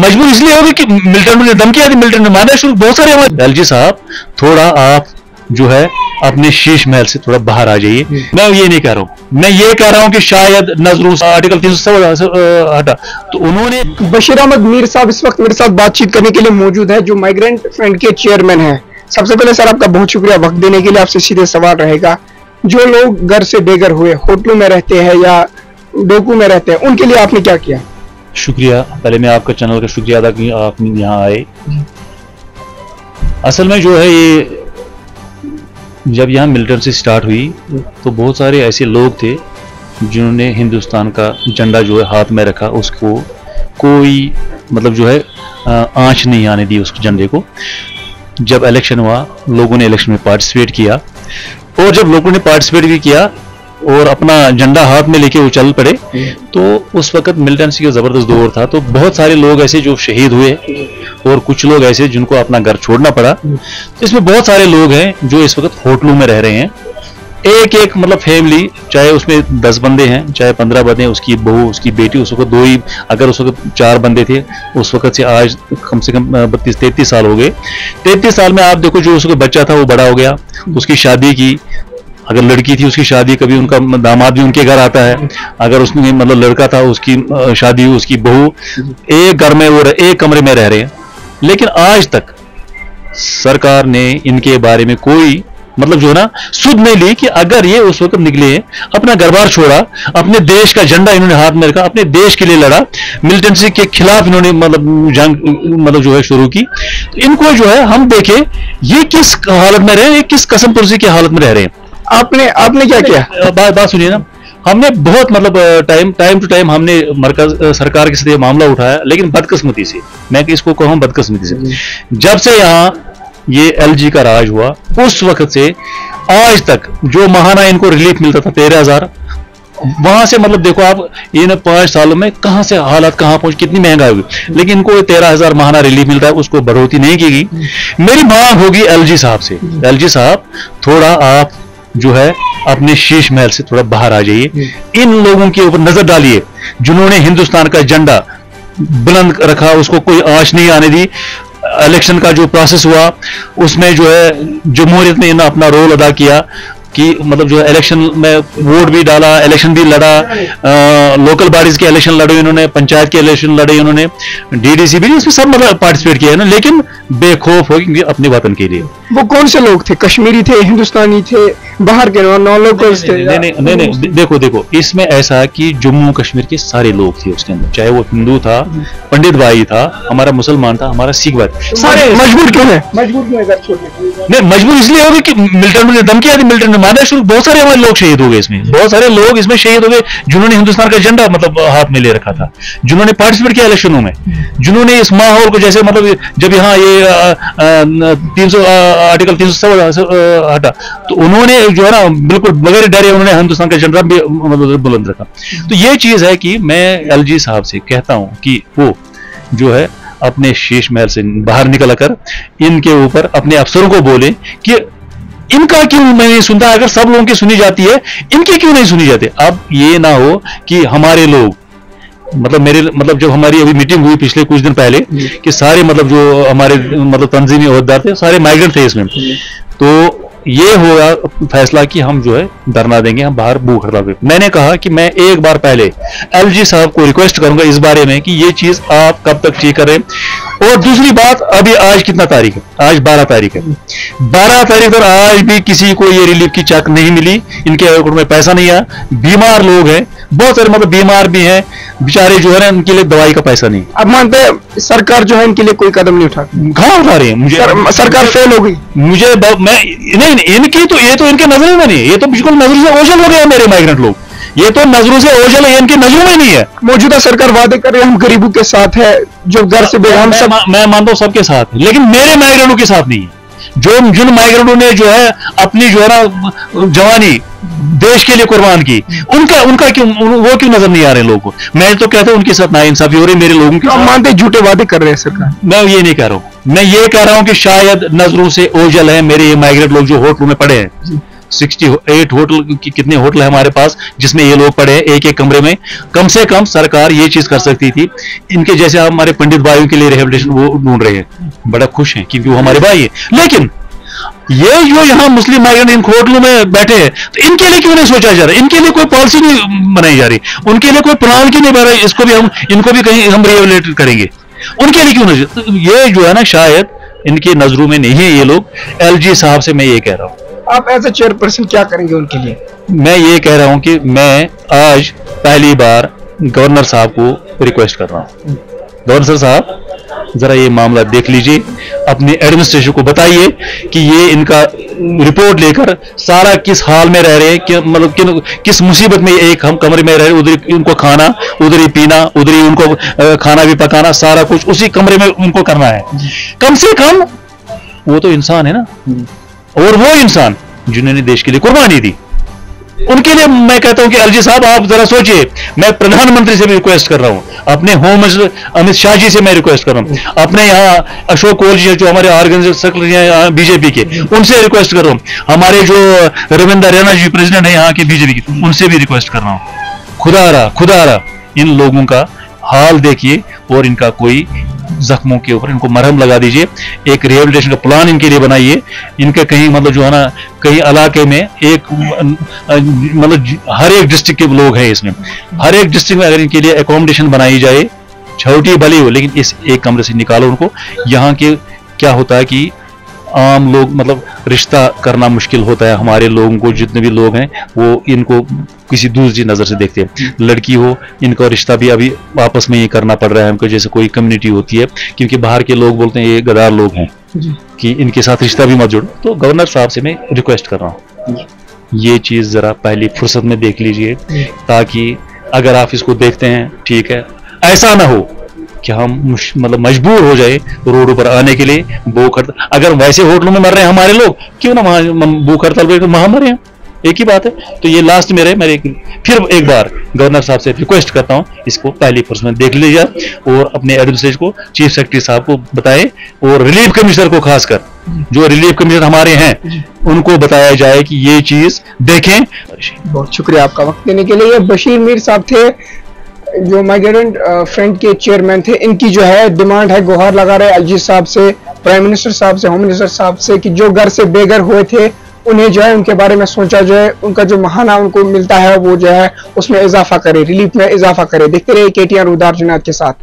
मजबूर इसलिए होगी कि मिलिटेंट ने धमकी दी, मिलिटेंट ने मारना शुरू, बहुत सारे हमारे। एलजी साहब थोड़ा आप जो है अपने शीश महल से थोड़ा बाहर आ जाइए। मैं ये नहीं कह रहा हूं, मैं ये कह रहा हूं कि शायद नजरों आर्टिकल 370 हटा तो उन्होंने। बशीर अहमद मीर साहब इस वक्त मेरे साथ बातचीत करने के लिए मौजूद है, जो माइग्रेंट फ्रंट के चेयरमैन हैं। सबसे पहले सर आपका बहुत शुक्रिया वक्त देने के लिए। आपसे सीधे सवाल रहेगा, जो लोग घर से बेघर हुए, होटलों में रहते हैं या डोकू में रहते हैं, उनके लिए आपने क्या किया? शुक्रिया, पहले मैं आपका चैनल का शुक्रिया अदा कि आप यहाँ आए। असल में जो है ये जब यहाँ मिलिटेंसी स्टार्ट हुई तो बहुत सारे ऐसे लोग थे जिन्होंने हिंदुस्तान का झंडा जो है हाथ में रखा, उसको कोई मतलब जो है आंच नहीं आने दी उस झंडे को। जब इलेक्शन हुआ लोगों ने इलेक्शन में पार्टिसिपेट किया, और जब लोगों ने पार्टिसिपेट भी किया और अपना झंडा हाथ में लेके वो चल पड़े, तो उस वक्त मिलिटेंसी का जबरदस्त दौर था। तो बहुत सारे लोग ऐसे जो शहीद हुए और कुछ लोग ऐसे जिनको अपना घर छोड़ना पड़ा। इसमें बहुत सारे लोग हैं जो इस वक्त होटलों में रह रहे हैं। एक एक मतलब फैमिली, चाहे उसमें 10 बंदे हैं चाहे 15 बंदे हैं, उसकी बहू उसकी बेटी, उस वक्त 2 ही, अगर उस वक्त 4 बंदे थे उस वक्त से आज कम से कम 32-33 साल हो गए। 33 साल में आप देखो जो उसका बच्चा था वो बड़ा हो गया, उसकी शादी की, अगर लड़की थी उसकी शादी, कभी उनका दामाद भी उनके घर आता है, अगर उसमें मतलब लड़का था उसकी शादी हुई, उसकी बहू, एक घर में वो एक कमरे में रह रहे हैं। लेकिन आज तक सरकार ने इनके बारे में कोई मतलब जो है ना सुध नहीं ली कि अगर ये उस वक्त निकले, अपना घर बार छोड़ा, अपने देश का झंडा इन्होंने हाथ में रखा, अपने देश के लिए लड़ा, मिलिटेंसी के खिलाफ इन्होंने मतलब जंग मतलब जो है शुरू की, तो इनको जो है हम देखें ये किस हालत में रहे, किस कसम पुर्जी की हालत में रह रहे हैं। आपने क्या किया? बात सुनिए ना, हमने बहुत मतलब टाइम टू टाइम हमने मरकज सरकार के साथ मामला उठाया, लेकिन बदकिस्मती से, मैं इसको कहूँ बदकिस्मती से, जब से यहाँ ये एलजी का राज हुआ उस वक्त से आज तक जो महाना इनको रिलीफ मिलता था 13,000, वहां से मतलब देखो आप इन 5 सालों में कहां से हालात कहां पहुंच, कितनी महंगाई होगी, लेकिन इनको 13,000 महाना रिलीफ मिलता है, उसको बढ़ोतरी नहीं की गई। मेरी मांग होगी एलजी साहब से, एलजी साहब थोड़ा आप जो है अपने शीश महल से थोड़ा बाहर आ जाइए। इन लोगों के ऊपर नजर डालिए जिन्होंने हिंदुस्तान का झंडा बुलंद रखा, उसको कोई आंच नहीं आने दी। इलेक्शन का जो प्रोसेस हुआ उसमें जो है जमहूरियत ने अपना रोल अदा किया कि मतलब जो है इलेक्शन में वोट भी डाला, इलेक्शन भी लड़ा, लोकल बॉडीज के इलेक्शन लड़े इन्होंने, पंचायत के इलेक्शन लड़े इन्होंने, डीडीसी भी इसमें सब मतलब पार्टिसिपेट किया है ना, लेकिन बेखौफ हो अपने वतन के लिए। वो कौन से लोग थे? कश्मीरी थे, हिंदुस्तानी थे, बाहर के नॉन लोकल्स थे? नहीं, देखो इसमें ऐसा है कि जम्मू कश्मीर के सारे लोग थे उसके अंदर, चाहे वो हिंदू था, पंडित भाई था, हमारा मुसलमान था, हमारा सिख भाई, सारे। मजबूर क्यों है? नहीं, मजबूर इसलिए होगी कि मिलिटेंट ने धमकी दी, मिलिटेंट ने मारना शुरू, बहुत सारे हमारे लोग शहीद हो गए इसमें, बहुत सारे लोग इसमें शहीद हो गए जिन्होंने हिंदुस्तान का झंडा मतलब हाथ में ले रखा था, जिन्होंने पार्टिसिपेट किया इलेक्शनों में, जिन्होंने इस माहौल को जैसे मतलब जब यहाँ ये आर्टिकल 370 हटा तो उन्होंने जो है ना बिल्कुल बगैर डरे उन्होंने हिंदुस्तान का झंडा भी मतलब बुलंद रखा। तो ये चीज है कि मैं एलजी साहब से कहता हूं कि वो जो है अपने शीश महल से बाहर निकल कर इनके ऊपर अपने अफसरों को बोले कि इनका क्यों मैं नहीं सुनता, अगर सब लोगों की सुनी जाती है इनकी क्यों नहीं सुनी जाती। अब ये ना हो कि हमारे लोग मतलब मेरे मतलब जब हमारी अभी मीटिंग हुई पिछले कुछ दिन पहले कि सारे मतलब जो हमारे मतलब तंजीमी ओहदेदार थे सारे माइग्रेंट थे इसमें, तो ये होगा फैसला कि हम जो है धरना देंगे, हम बाहर भूख हड़ताल पे। मैंने कहा कि मैं एक बार पहले एलजी साहब को रिक्वेस्ट करूंगा इस बारे में कि ये चीज आप कब तक ठीक करें। और दूसरी बात, अभी आज कितना तारीख है? आज 12 तारीख है। 12 तारीख पर आज भी किसी को ये रिलीफ की चेक नहीं मिली, इनके अकाउंट में पैसा नहीं आया। बीमार लोग हैं, बहुत सारे मतलब बीमार भी हैं बेचारे, जो है ना उनके लिए दवाई का पैसा नहीं। अब मानते हैं सरकार जो है इनके लिए कोई कदम नहीं उठा, कहां उठा रही है? मुझे सरकार फेल हो गई। मुझे मैं नहीं इनकी तो ये तो इनके नजरों में नहीं, ये तो बिल्कुल नजरों से ओझल हो गए मेरे माइग्रेंट लोग, ये तो नजरों से ओझल है, इनकी नजरों में नहीं है। मौजूदा सरकार वादे कर रही है हम गरीबों के साथ है, जो घर से बेघर सब। मैं मानता हूं सबके साथ, लेकिन मेरे माइग्रेंटों के साथ नहीं है। जिन माइग्रेंटों ने जो है अपनी जो है ना जवानी देश के लिए कुर्बान की, उनका क्यों वो क्यों नजर नहीं आ रहे लोगों को? मैं तो कहता हूं उनके साथ नाइंसाफी हो रही मेरे लोगों की। हम मानते झूठे वादे कर रहे हैं सरकार। मैं ये नहीं कह रहा हूं, मैं ये कह रहा हूं कि शायद नजरों से ओझल है मेरे ये माइग्रेंट लोग जो होटलों में पड़े हैं, 68 होटल की, कितने होटल है हमारे पास जिसमें ये लोग पड़े हैं एक एक कमरे में। कम से कम सरकार ये चीज कर सकती थी। इनके जैसे हमारे पंडित भाइयों के लिए रिहेबिलिटेशन वो ढूंढ रहे हैं, बड़ा खुश हैं क्योंकि वो हमारे भाई है। लेकिन ये जो यहाँ मुस्लिम माइग्रेंट इन होटलों में बैठे हैं, तो इनके लिए क्यों नहीं सोचा जा रहा? इनके लिए कोई पॉलिसी नहीं बनाई जा रही, उनके लिए कोई प्लान क्यों नहीं बना रहा? इसको भी हम, इनको भी कहीं हम रिहेबिलिटेट करेंगे, उनके लिए क्यों नहीं? तो ये जो है ना, शायद इनकी नजरों में नहीं है ये लोग। एलजी साहब से मैं ये कह रहा हूँ, आप एज ए चेयरपर्सन क्या करेंगे उनके लिए? मैं ये कह रहा हूँ कि मैं आज पहली बार गवर्नर साहब को रिक्वेस्ट कर रहा हूँ, गवर्नर साहब जरा ये मामला देख लीजिए, अपने एडमिनिस्ट्रेशन को बताइए कि ये इनका रिपोर्ट लेकर सारा किस हाल में रह रहे हैं, कि मतलब किस मुसीबत में एक हम कमरे में रह रहे हैं, उधर इनको खाना, उधर ही पीना, उधर ही उनको खाना भी पकाना, सारा कुछ उसी कमरे में उनको करना है। कम से कम वो तो इंसान है ना, और वो इंसान जिन्होंने देश के लिए कुर्बानी दी, उनके लिए मैं कहता हूं कि एलजी साहब आप जरा सोचिए। मैं प्रधानमंत्री से भी रिक्वेस्ट कर रहा हूं, अपने होम मिनिस्टर अमित शाह जी से मैं रिक्वेस्ट कर रहा हूं, अपने यहाँ अशोक कोल जी जो हमारे ऑर्गेनाइजेशन सेक्रेटरी हैं बीजेपी के, उनसे रिक्वेस्ट कर रहा हूं, हमारे जो रविंद्र रैना जी प्रेसिडेंट है यहाँ के बीजेपी के, उनसे भी रिक्वेस्ट कर रहा हूं, खुदारा इन लोगों का हाल देखिए और इनका कोई जख्मों के ऊपर इनको मरहम लगा दीजिए, एक रिहेबिलिटेशन का प्लान इनके लिए बनाइए। इनके कहीं मतलब जो है ना, कहीं इलाके में एक मतलब हर एक डिस्ट्रिक्ट के लोग हैं इसमें, हर एक डिस्ट्रिक्ट में अगर इनके लिए एकोमोडेशन बनाई जाए, छोटी भली हो लेकिन इस एक कमरे से निकालो उनको। यहाँ के क्या होता है कि आम लोग मतलब रिश्ता करना मुश्किल होता है, हमारे लोगों को जितने भी लोग हैं वो इनको किसी दूसरी नज़र से देखते हैं। लड़की हो, इनका रिश्ता भी अभी आपस में ही करना पड़ रहा है हमको, जैसे कोई कम्युनिटी होती है, क्योंकि बाहर के लोग बोलते हैं ये गद्दार लोग हैं कि इनके साथ रिश्ता भी मत जोड़ो। तो गवर्नर साहब से मैं रिक्वेस्ट कर रहा हूँ, ये चीज़ ज़रा पहली फुर्सत में देख लीजिए, ताकि अगर आप इसको देखते हैं ठीक है, ऐसा ना हो कि हम मतलब मजबूर हो जाए रोड पर आने के लिए, भूख हड़ताल। अगर वैसे होटलों में मर रहे हैं हमारे लोग, क्यों ना वहां भूख हड़ताल पे वहां मरे हैं, एक ही बात है। तो ये लास्ट में रहे, मेरे फिर एक बार गवर्नर साहब से रिक्वेस्ट करता हूं, इसको पहली फुर्सत में देख लीजिए और अपने एडमिनिस्ट्रेशन को, चीफ सेक्रेटरी साहब को बताएं, और रिलीफ कमिश्नर को, खासकर जो रिलीफ कमिश्नर हमारे हैं, उनको बताया जाए कि ये चीज देखें। बहुत शुक्रिया आपका वक्त देने के लिए। बशीर मीर साहब थे जो माइग्रेंट फ्रंट के चेयरमैन थे। इनकी जो है डिमांड है, गुहार लगा रहे एलजी साहब से, प्राइम मिनिस्टर साहब से, होम मिनिस्टर साहब से, कि जो घर से बेघर हुए थे उन्हें जो है उनके बारे में सोचा जाए, उनका जो महाना उनको मिलता है वो जो है उसमें इजाफा करे, रिलीफ में इजाफा करे। देखते रहिए KTN रुदार जुनैद के साथ।